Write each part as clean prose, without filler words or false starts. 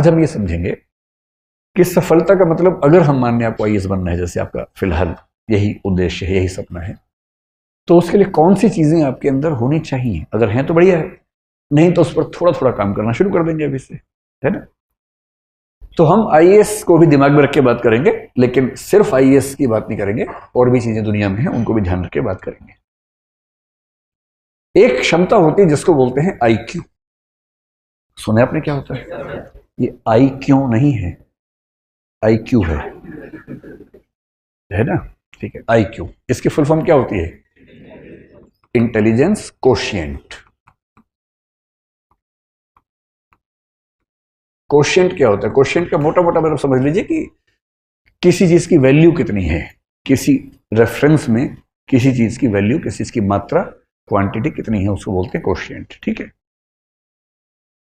आज हम ये समझेंगे कि सफलता का मतलब, अगर हम मान लें आपको आईएएस बनना है, जैसे आपका फिलहाल यही उद्देश्य है, यही सपना है, तो उसके लिए कौन सी चीजें आपके अंदर होनी चाहिए? अगर हैं तो बढ़िया है, नहीं तो उस पर थोड़ा थोड़ा काम करना शुरू कर देंगे अभी से, है ना? तो हम आईएएस को भी दिमाग में रख के बात करेंगे, लेकिन सिर्फ आईएएस की बात नहीं करेंगे, और भी चीजें दुनिया में हैं उनको भी ध्यान रख के बात करेंगे। एक क्षमता होती है जिसको बोलते हैं आईक्यू। सुने आपने क्या होता है? ये आई क्यों नहीं है, आईक्यू है ना? ठीक है, आईक्यू, इसकी फुल फॉर्म क्या होती है? Intelligence quotient. कोशिएंट क्या होता है? कोशिएंट का मोटा मोटा मतलब समझ लीजिए कि किसी चीज की वैल्यू कितनी है, किसी रेफरेंस में किसी चीज की वैल्यू, किसी चीज की मात्रा, क्वांटिटी कितनी है, उसको बोलते हैं कोशिएंट। ठीक है।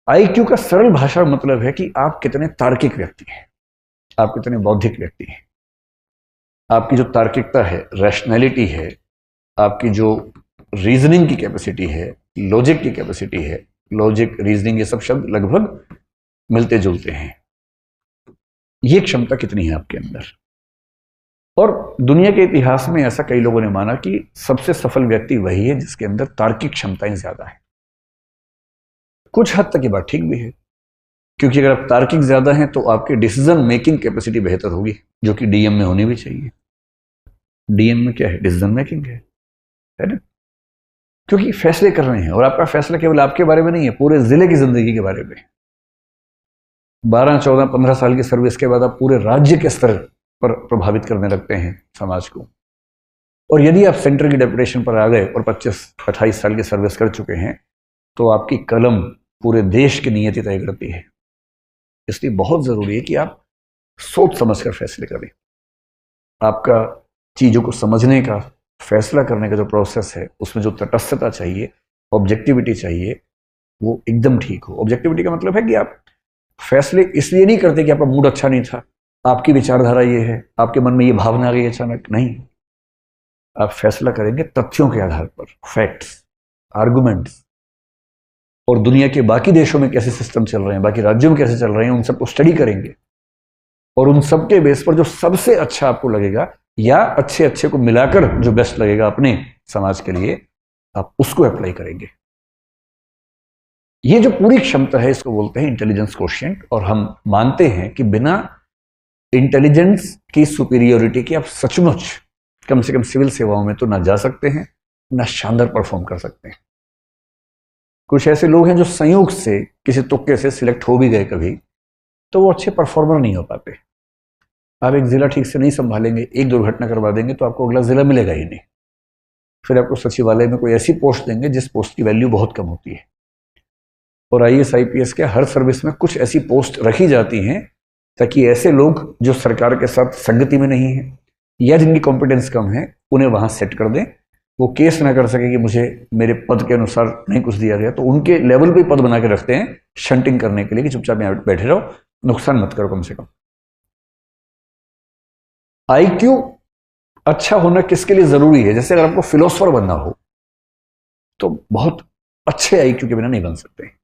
आईक्यू का सरल भाषा में मतलब है कि आप कितने तार्किक व्यक्ति हैं, आप कितने बौद्धिक व्यक्ति हैं, आपकी जो तार्किकता है, रैशनैलिटी है, आपकी जो रीजनिंग की कैपेसिटी है, लॉजिक की कैपेसिटी है। लॉजिक, रीजनिंग, ये सब शब्द लगभग मिलते जुलते हैं। ये क्षमता कितनी है आपके अंदर? और दुनिया के इतिहास में ऐसा कई लोगों ने माना कि सबसे सफल व्यक्ति वही है जिसके अंदर तार्किक क्षमताएं ज्यादा है। कुछ हद तक ये बात ठीक भी है, क्योंकि अगर आप तार्किक ज्यादा हैं तो आपकी डिसीजन मेकिंग कैपेसिटी बेहतर होगी, जो कि डीएम में होनी भी चाहिए। डीएम में क्या है? डिसीजन मेकिंग है ना? क्योंकि फैसले कर रहे हैं, और आपका फैसला केवल आपके बारे में नहीं है, पूरे जिले की जिंदगी के बारे में। 12, 14, 15 साल की सर्विस के बाद आप पूरे राज्य के स्तर पर प्रभावित करने लगते हैं समाज को। और यदि आप सेंटर की डेपुटेशन पर आ गए और 25-28 साल की सर्विस कर चुके हैं, तो आपकी कलम पूरे देश की नियति तय करती है। इसलिए बहुत जरूरी है कि आप सोच समझकर फैसले करें। आपका चीजों को समझने का, फैसला करने का जो प्रोसेस है, उसमें जो तटस्थता चाहिए, ऑब्जेक्टिविटी चाहिए, वो एकदम ठीक हो। ऑब्जेक्टिविटी का मतलब है कि आप फैसले इसलिए नहीं करते कि आपका मूड अच्छा नहीं था, आपकी विचारधारा ये है, आपके मन में ये भावना आ गई अचानक, नहीं। आप फैसला करेंगे तथ्यों के आधार पर, फैक्ट्स, आर्गुमेंट्स, और दुनिया के बाकी देशों में कैसे सिस्टम चल रहे हैं, बाकी राज्यों में कैसे चल रहे हैं, उन सबको स्टडी करेंगे, और उन सब के बेस पर जो सबसे अच्छा आपको लगेगा, या अच्छे अच्छे को मिलाकर जो बेस्ट लगेगा अपने समाज के लिए, आप उसको अप्लाई करेंगे। ये जो पूरी क्षमता है, इसको बोलते हैं इंटेलिजेंस कोशिएंट। और हम मानते हैं कि बिना इंटेलिजेंस की सुपीरियोरिटी की आप सचमुच कम से कम सिविल सेवाओं में तो ना जा सकते हैं, ना शानदार परफॉर्म कर सकते हैं। कुछ ऐसे लोग हैं जो संयोग से, किसी तुक्के से सिलेक्ट हो भी गए कभी, तो वो अच्छे परफॉर्मर नहीं हो पाते। आप एक जिला ठीक से नहीं संभालेंगे, एक दुर्घटना करवा देंगे, तो आपको अगला जिला मिलेगा ही नहीं। फिर आपको सचिवालय में कोई ऐसी पोस्ट देंगे जिस पोस्ट की वैल्यू बहुत कम होती है। और आईएएस आईपीएस के हर सर्विस में कुछ ऐसी पोस्ट रखी जाती हैं ताकि ऐसे लोग जो सरकार के साथ संगति में नहीं है, या जिनकी कॉम्पिटेंस कम है, उन्हें वहां सेट कर दें। वो केस ना कर सके कि मुझे मेरे पद के अनुसार नहीं कुछ दिया गया, तो उनके लेवल पे पद बना के रखते हैं शंटिंग करने के लिए, कि चुपचाप यहाँ बैठे रहो, नुकसान मत करो कम से कम। आईक्यू अच्छा होना किसके लिए जरूरी है? जैसे अगर आपको फिलोसोफर बनना हो, तो बहुत अच्छे आईक्यू के बिना नहीं बन सकते।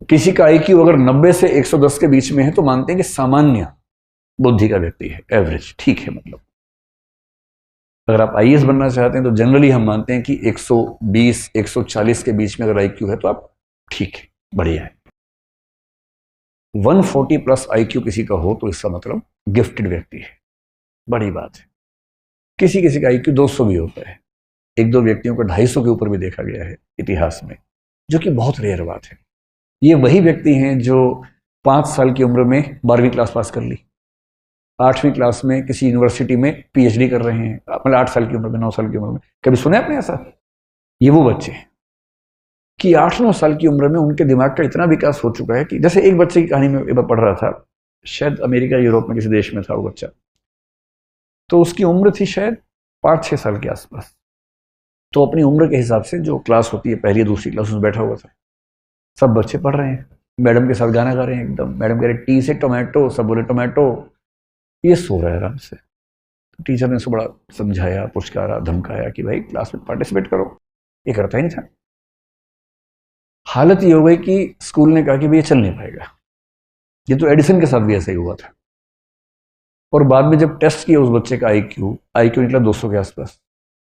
किसी का आईक्यू अगर 90 से 110 के बीच में है, तो मानते हैं कि सामान्य बुद्धि का व्यक्ति है, एवरेज, ठीक है। मतलब अगर आप आईएएस बनना चाहते हैं, तो जनरली हम मानते हैं कि 120, 140 के बीच में अगर आईक्यू है, तो आप ठीक है, बढ़िया है। 140 प्लस आईक्यू किसी का हो, तो इसका मतलब गिफ्टेड व्यक्ति है, बड़ी बात है। किसी किसी का आईक्यू 200 भी होता है, एक दो व्यक्तियों को 250 के ऊपर भी देखा गया है इतिहास में, जो कि बहुत रेयर बात है। ये वही व्यक्ति हैं जो 5 साल की उम्र में 12वीं क्लास पास कर ली, 8वीं क्लास में किसी यूनिवर्सिटी में पीएचडी कर रहे हैं, मतलब 8 साल की उम्र में, 9 साल की उम्र में। कभी सुने आपने ऐसा? ये वो बच्चे हैं कि 8-9 साल की उम्र में उनके दिमाग का इतना विकास हो चुका है कि, जैसे एक बच्चे की कहानी में एक बार पढ़ रहा था, शायद अमेरिका यूरोप में किसी देश में था वो बच्चा, तो उसकी उम्र थी शायद 5-6 साल के आसपास। तो अपनी उम्र के हिसाब से जो क्लास होती है, पहली दूसरी क्लास, उसमें बैठा हुआ था। सब बच्चे पढ़ रहे हैं, मैडम के साथ गाना गा रहे हैं एकदम। मैडम कह रहे टी से टोमेटो, सब बोले टोमेटो। ये सो रहा है आराम से। तो टीचर ने उसको बड़ा समझाया, पुचकारा, धमकाया कि भाई क्लास में पार्टिसिपेट करो। ये करता ही नहीं था। हालत ये हो गई कि स्कूल ने कहा कि भाई ये चल नहीं पाएगा, ये तो एडिसन के साथ भी ऐसा ही हुआ था। और बाद में जब टेस्ट किया उस बच्चे का आईक्यू निकला 200 के आसपास,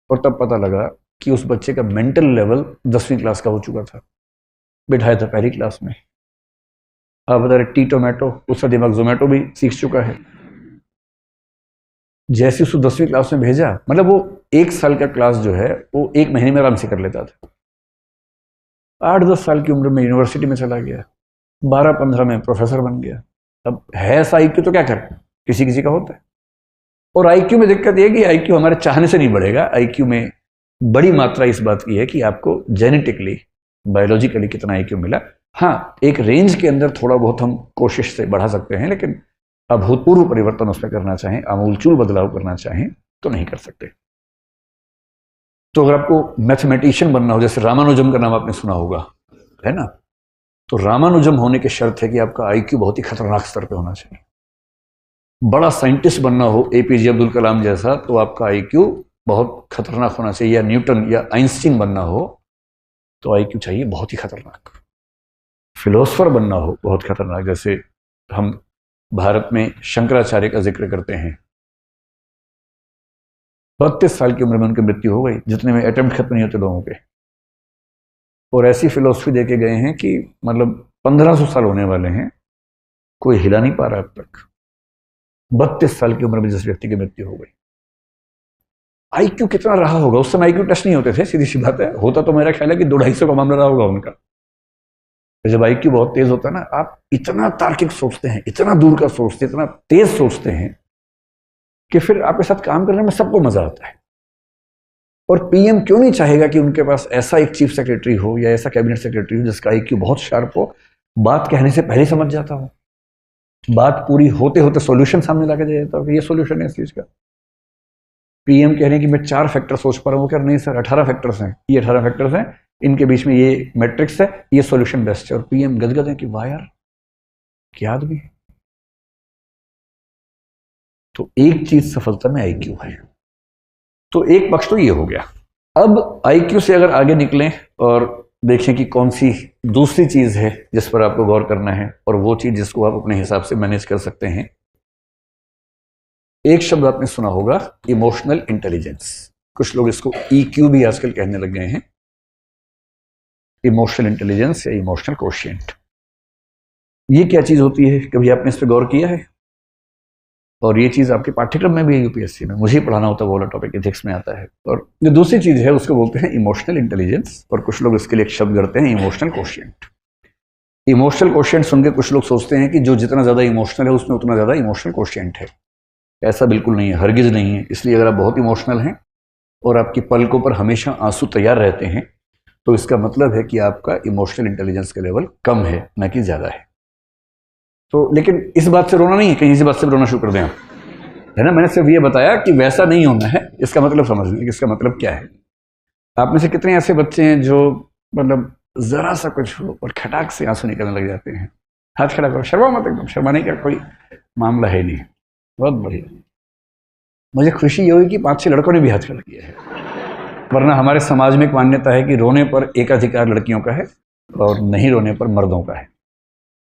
और तब पता लगा कि उस बच्चे का मेंटल लेवल 10वीं क्लास का हो चुका था, बिठाया था पहली क्लास में। आप बता रहे टी टोमेटो, उसका दिमाग जोमेटो भी सीख चुका है। जैसे उसको 10वीं क्लास में भेजा, मतलब वो 1 साल का क्लास जो है वो 1 महीने में आराम से कर लेता था। 8-10 साल की उम्र में यूनिवर्सिटी में चला गया, 12-15 में प्रोफेसर बन गया। अब है ऐसा आईक्यू तो क्या करें, किसी किसी का होता है। और आईक्यू में दिक्कत यह है कि आईक्यू हमारे चाहने से नहीं बढ़ेगा। आईक्यू में बड़ी मात्रा इस बात की है कि आपको जेनेटिकली, बायोलॉजिकली कितना आईक्यू मिला। हाँ, एक रेंज के अंदर थोड़ा बहुत हम कोशिश से बढ़ा सकते हैं, लेकिन अभूतपूर्व परिवर्तन उसमें करना चाहें, आमूलचूल बदलाव करना चाहें तो नहीं कर सकते। तो अगर आपको मैथमेटिशियन बनना हो, जैसे रामानुजम का नाम आपने सुना होगा, है ना, तो रामानुजम होने की शर्त है कि आपका आईक्यू बहुत ही खतरनाक स्तर पे होना चाहिए। बड़ा साइंटिस्ट बनना हो, एपीजे अब्दुल कलाम जैसा, तो आपका आईक्यू बहुत खतरनाक होना चाहिए। या न्यूटन या आइंस्टीन बनना हो तो आईक्यू चाहिए बहुत ही खतरनाक। फिलोसफर बनना हो बहुत खतरनाक, जैसे हम भारत में शंकराचार्य का जिक्र करते हैं, 32 साल की उम्र में उनकी मृत्यु हो गई, जितने में अटेम्प्ट खत्म नहीं होते लोगों के। और ऐसी फिलोसफी देके गए हैं कि मतलब 1500 साल होने वाले हैं, कोई हिला नहीं पा रहा अब तक। 32 साल की उम्र में जिस व्यक्ति की मृत्यु हो गई, आईक्यू कितना रहा होगा? उस समय आईक्यू टेस्ट नहीं होते थे, सीधी सी बात है। होता तो मेरा ख्याल है कि 200-250 का मामला रहा होगा उनका। जब आईक्यू बहुत तेज होता है ना, आप इतना तार्किक सोचते हैं, इतना दूर का सोचते हैं, इतना तेज सोचते हैं कि फिर आपके साथ काम करने में सबको मजा आता है। और पीएम क्यों नहीं चाहेगा कि उनके पास ऐसा एक चीफ सेक्रेटरी हो या ऐसा कैबिनेट सेक्रेटरी हो जिसका आईक्यू बहुत शार्प हो, बात कहने से पहले समझ जाता हो, बात पूरी होते होते सॉल्यूशन सामने लाके दे देता हो कि ये सॉल्यूशन है इस चीज का। पीएम कह रहे हैं कि मैं 4 फैक्टर सोच पा रहा हूँ, क्या नहीं सर 18 फैक्टर्स हैं, ये 18 फैक्टर्स हैं, इनके बीच में ये मैट्रिक्स है, ये सॉल्यूशन बेस्ट है। और पीएम गदगद है कि वाह यार क्या आदमी है। तो एक चीज सफलता में आईक्यू है। तो एक पक्ष तो ये हो गया। अब आईक्यू से अगर आगे निकलें और देखें कि कौन सी दूसरी चीज है जिस पर आपको गौर करना है, और वो चीज जिसको आप अपने हिसाब से मैनेज कर सकते हैं। एक शब्द आपने सुना होगा, इमोशनल इंटेलिजेंस। कुछ लोग इसको ईक्यू भी आजकल कहने लग गए हैं। इमोशनल इंटेलिजेंस या इमोशनल कोशिएंट, ये क्या चीज होती है? कभी आपने इस पर गौर किया है? और ये चीज आपके पाठ्यक्रम में भी है, यूपीएससी में मुझे पढ़ाना होता है, वो वाला टॉपिक एथिक्स में आता है। और जो दूसरी चीज है उसको बोलते हैं इमोशनल इंटेलिजेंस, और कुछ लोग इसके लिए एक शब्द करते हैं इमोशनल कोशिएंट। इमोशनल कोशिएंट सुन के कुछ लोग सोचते हैं कि जो जितना ज्यादा इमोशनल है उसमें उतना ज्यादा इमोशनल कोशिएंट है। ऐसा बिल्कुल नहीं है, हरगिज नहीं है। इसलिए अगर आप बहुत इमोशनल हैं और आपकी पलकों पर हमेशा आंसू तैयार रहते हैं, तो इसका मतलब है कि आपका इमोशनल इंटेलिजेंस का लेवल कम है, न कि ज्यादा है। तो लेकिन इस बात से रोना नहीं है, कहीं इसी बात से रोना शुरू कर दें आप, है ना। मैंने सिर्फ ये बताया कि वैसा नहीं होना है, इसका मतलब समझ लें, इसका मतलब क्या है। आप में से कितने ऐसे बच्चे हैं जो मतलब जरा सा कुछ हो और खटाक से आंसू निकलने लग जाते हैं? हाथ खड़ा करो, शर्मा मत, एकदम शर्माने का कोई मामला है नहीं। बहुत बढ़िया। मुझे खुशी ये हुई कि 5-6 लड़कों ने भी हाथ खड़ा किया है, वरना हमारे समाज में एक मान्यता है कि रोने पर एकाधिकार लड़कियों का है और नहीं रोने पर मर्दों का है।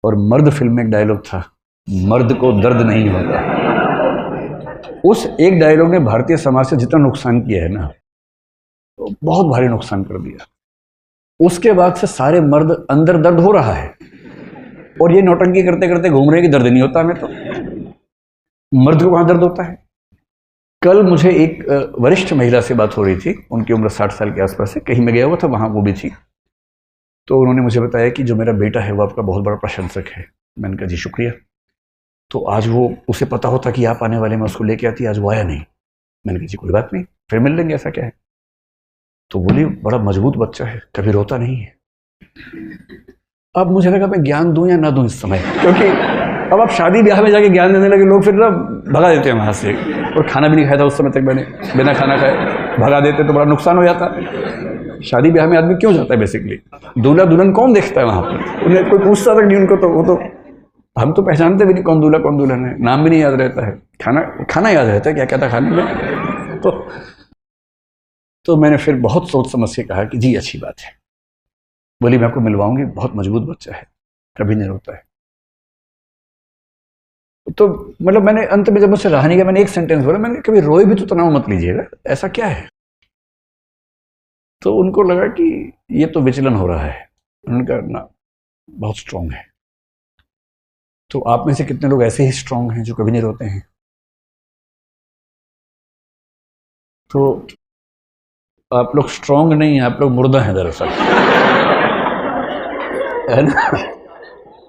और मर्द फिल्म में एक डायलॉग था, मर्द को दर्द नहीं होता। उस एक डायलॉग ने भारतीय समाज से जितना नुकसान किया है ना, तो बहुत भारी नुकसान कर दिया। उसके बाद से सारे मर्द अंदर दर्द हो रहा है और ये नौटंकी करते करते घूम रहे हैं कि दर्द नहीं होता हमें। तो मर्द को कहां दर्द होता है? कल मुझे एक वरिष्ठ महिला से बात हो रही थी, उनकी उम्र 60 साल के आसपास है, कहीं मैं गया हुआ था वहां वो भी थी। तो उन्होंने मुझे बताया कि जो मेरा बेटा है वो आपका बहुत बड़ा प्रशंसक है। मैंने कहा जी शुक्रिया। तो आज वो, उसे पता होता कि आप आने वाले, मैं उसको लेके आती, आज वो आया नहीं। मैंने कहा जी कोई बात नहीं, फिर मिल लेंगे, ऐसा क्या है। तो बोली बड़ा मजबूत बच्चा है, कभी रोता नहीं है। अब मुझे लगा मैं ज्ञान दूं या ना दूं इस समय, क्योंकि अब आप शादी ब्याह में जाके ज्ञान देने लगे, लोग फिर ना भगा देते हैं वहां से। और खाना भी नहीं खाया था उस समय तक मैंने, बिना खाना खाए भगा देते तो बड़ा नुकसान हो जाता। शादी ब्याह में आदमी क्यों जाता है बेसिकली? दूल्हा दुल्हन कौन देखता है वहां पर? उन्हें कोई पूछता तक नहीं उनको, तो वो तो हम तो पहचानते भी नहीं कौन दूल्हा कौन दुल्हन है, नाम भी नहीं याद रहता है, खाना याद रहता है क्या क्या था खाने में। तो मैंने फिर बहुत सोच समझ के कहा कि जी अच्छी बात है। बोली मैं आपको मिलवाऊंगी, बहुत मजबूत बच्चा है, कभी नहीं रोता है। तो मतलब मैंने अंत में जब मुझसे रहा नहीं गया, मैंने एक सेंटेंस बोला, मैंने कभी रोए भी तो तनाव मत लीजिएगा, ऐसा क्या है। तो उनको लगा कि ये तो विचलन हो रहा है। उन्होंने कहा ना, बहुत स्ट्रांग है। तो आप में से कितने लोग ऐसे ही स्ट्रांग हैं जो कभी नहीं रोते हैं? तो आप लोग स्ट्रांग नहीं हैं, आप लोग मुर्दा हैं दरअसल, है ना।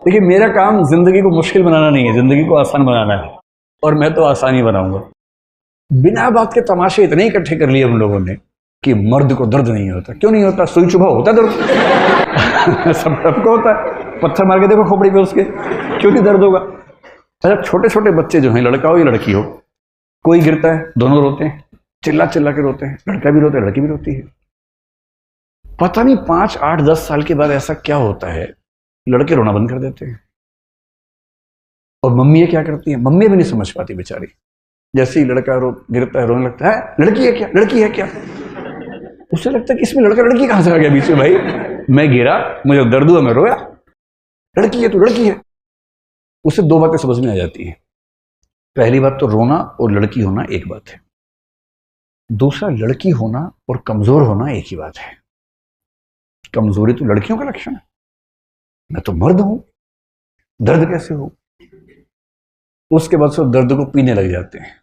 देखिए, मेरा काम जिंदगी को मुश्किल बनाना नहीं है, जिंदगी को आसान बनाना है, और मैं तो आसान ही बनाऊंगा। बिना बात के तमाशे इतने इकट्ठे कर लिए हम लोगों ने कि मर्द को दर्द नहीं होता। क्यों नहीं होता? सुई चुभा होता दर्द सबको होता है। पत्थर मार के देखो खोपड़ी पे उसके, क्यों नहीं दर्द होगा? अच्छा, छोटे छोटे बच्चे जो हैं, लड़का हो या लड़की हो, कोई गिरता है, दोनों रोते हैं, चिल्ला चिल्ला के रोते हैं, लड़का भी रोता है, लड़की भी रोती है। पता नहीं 5, 8, 10 साल के बाद ऐसा क्या होता है, लड़के रोना बंद कर देते हैं। और मम्मी क्या करती है? मम्मी भी नहीं समझ पाती बेचारी। जैसे ही लड़का गिरता है, रोने लगता है, लड़की है क्या, लड़की है क्या। उसे लगता है कि इसमें लड़का लड़की कहां से आ गया बीच में? भाई, मैं गिरा, मुझे दर्द हुआ, मैं रोया, लड़की है तो लड़की है। उसे दो बातें समझ में आ जाती है। पहली बात तो रोना और लड़की होना एक बात है। दूसरा, लड़की होना और कमजोर होना एक ही बात है। कमजोरी तो लड़कियों का लक्षण है, मैं तो मर्द हूं, दर्द कैसे हो। उसके बाद सब दर्द को पीने लग जाते हैं,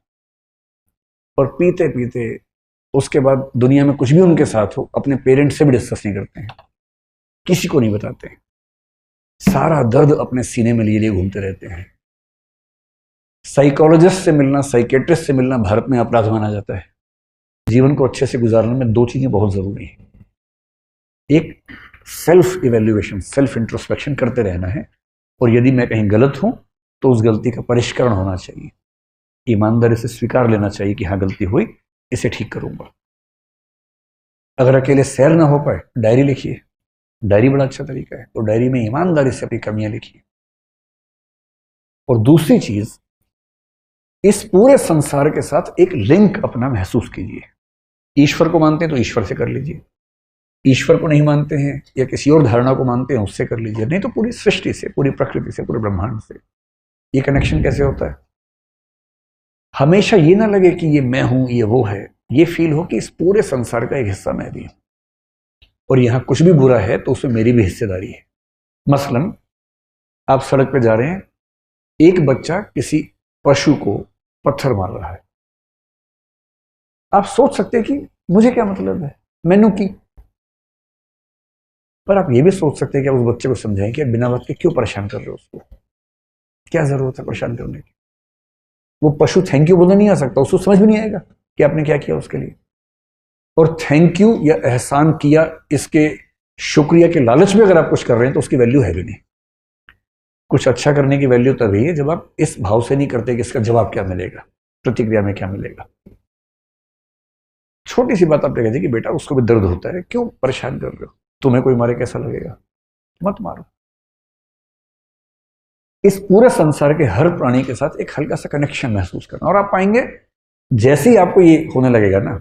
और पीते पीते उसके बाद दुनिया में कुछ भी उनके साथ हो, अपने पेरेंट्स से भी डिस्कस नहीं करते हैं, किसी को नहीं बताते। सारा दर्द अपने सीने में लिए लिए घूमते रहते हैं। साइकोलॉजिस्ट से मिलना, साइकेट्रिस्ट से मिलना भारत में अपराध माना जाता है। जीवन को अच्छे से गुजारने में दो चीजें बहुत जरूरी हैं। एक, सेल्फ इवेल्युएशन, सेल्फ इंट्रोस्पेक्शन करते रहना है, और यदि मैं कहीं गलत हूं तो उस गलती का परिष्करण होना चाहिए, ईमानदारी से स्वीकार लेना चाहिए कि हाँ गलती हुई, इसे ठीक करूंगा। अगर अकेले सैर ना हो पाए, डायरी लिखिए, डायरी बड़ा अच्छा तरीका है, और डायरी में ईमानदारी से अपनी कमियां लिखिए। और दूसरी चीज, इस पूरे संसार के साथ एक लिंक अपना महसूस कीजिए। ईश्वर को मानते हैं तो ईश्वर से कर लीजिए, ईश्वर को नहीं मानते हैं या किसी और धारणा को मानते हैं, उससे कर लीजिए, नहीं तो पूरी सृष्टि से, पूरी प्रकृति से, पूरे ब्रह्मांड से। ये कनेक्शन कैसे होता है? हमेशा ये ना लगे कि ये मैं हूं, ये वो है, ये फील हो कि इस पूरे संसार का एक हिस्सा मैं भी हूं, और यहां कुछ भी बुरा है तो उसमें मेरी भी हिस्सेदारी है। मसलन, आप सड़क पे जा रहे हैं, एक बच्चा किसी पशु को पत्थर मार रहा है। आप सोच सकते हैं कि मुझे क्या मतलब है, मैनू की। पर आप ये भी सोच सकते हैं कि आप उस बच्चे को समझाएं कि बिना बात के क्यों परेशान कर रहे हो उसको, क्या जरूरत है परेशान करने की। वो पशु थैंक यू बोलने नहीं आ सकता, उसको समझ भी नहीं आएगा कि आपने क्या किया उसके लिए। और थैंक यू या एहसान किया, इसके शुक्रिया के लालच में अगर आप कुछ कर रहे हैं तो उसकी वैल्यू है भी नहीं। कुछ अच्छा करने की वैल्यू तभी है जब आप इस भाव से नहीं करते कि इसका जवाब क्या मिलेगा, प्रतिक्रिया में क्या मिलेगा। छोटी सी बात आप कह दीजिए कि बेटा उसको भी दर्द होता है, क्यों परेशान कर रहे हो, तुम्हें कोई मारे कैसा लगेगा, मत मारो। इस पूरे संसार के हर प्राणी के साथ एक हल्का सा कनेक्शन महसूस करना, और आप पाएंगे जैसे ही आपको ये होने लगेगा ना,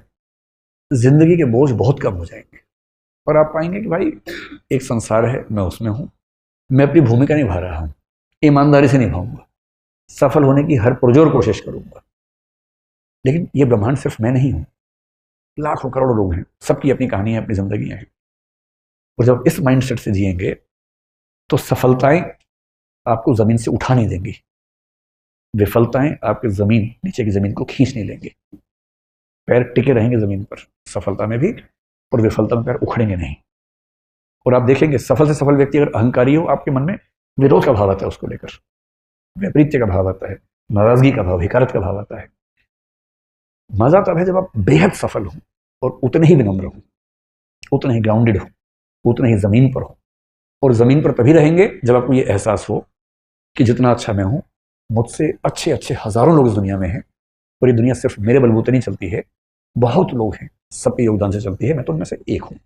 जिंदगी के बोझ बहुत कम हो जाएंगे। और आप पाएंगे कि भाई एक संसार है, मैं उसमें हूं, मैं अपनी भूमिका निभा रहा हूं, ईमानदारी से निभाऊंगा, सफल होने की हर पुरजोर कोशिश करूंगा। लेकिन ये ब्रह्मांड सिर्फ मैं नहीं हूं, लाखों करोड़ों लोग हैं, सबकी अपनी कहानियां, अपनी जिंदगियां हैं। और जब इस माइंडसेट से जिएंगे तो सफलताएं आपको जमीन से उठा नहीं देंगी, विफलताएं आपकी जमीन, नीचे की जमीन को खींच नहीं लेंगे। पैर टिके रहेंगे जमीन पर, सफलता में भी और विफलता में पैर उखड़ेंगे नहीं। और आप देखेंगे सफल से सफल व्यक्ति अगर अहंकारी हो, आपके मन में विरोध का भाव आता है, उसको लेकर वैपरीत्य का भाव आता है, नाराजगी का भाव, हिकारत का भाव आता है। मजा तब है जब आप बेहद सफल हो और उतने ही विनम्र हो, उतने ही ग्राउंडेड हो, उतने ही जमीन पर हो। और जमीन पर तभी रहेंगे जब आपको ये एहसास हो कि जितना अच्छा मैं हूं, मुझसे अच्छे अच्छे हजारों लोग इस दुनिया में हैं, और ये दुनिया सिर्फ मेरे बलबूते नहीं चलती है, बहुत लोग हैं, सबके योगदान से चलती है, मैं तो उनमें से एक हूं।